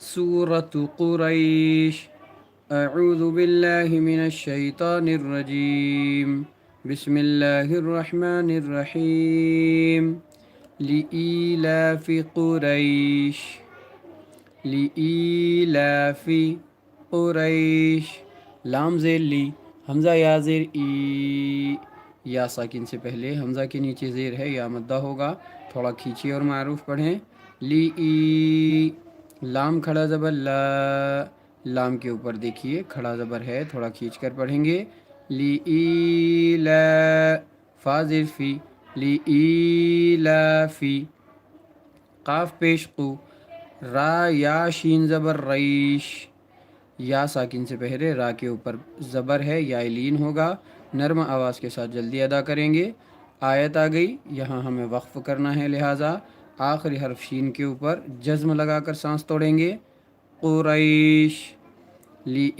سورة قريش. أعوذ بالله من الشيطان الرجيم. بسم الله الرحمن الرحيم. لإيلاف قريش. لإيلاف قریش. لام زیر لی، حمزہ یا زیر ای، یا ساکن سے پہلے حمزہ کے نیچے زیر ہے یا مدہ ہوگا، تھوڑا کھینچی اور معروف پڑھیں. لی ای. لام کھڑا زبر لا، لام کے اوپر دیکھیے کھڑا زبر ہے، تھوڑا کھینچ کر پڑھیں گے. لی ای لا. فا زیر فی. لی ای لا فی. قاف پیش قو. را یا شین زبر ریش، یا ساکن سے پہلے را کے اوپر زبر ہے یا لین ہوگا، نرم آواز کے ساتھ جلدی ادا کریں گے. آیت آ گئی، یہاں ہمیں وقف کرنا ہے، لہٰذا آخری حرف شین کے اوپر جزم لگا کر سانس توڑیں گے. قریش. لی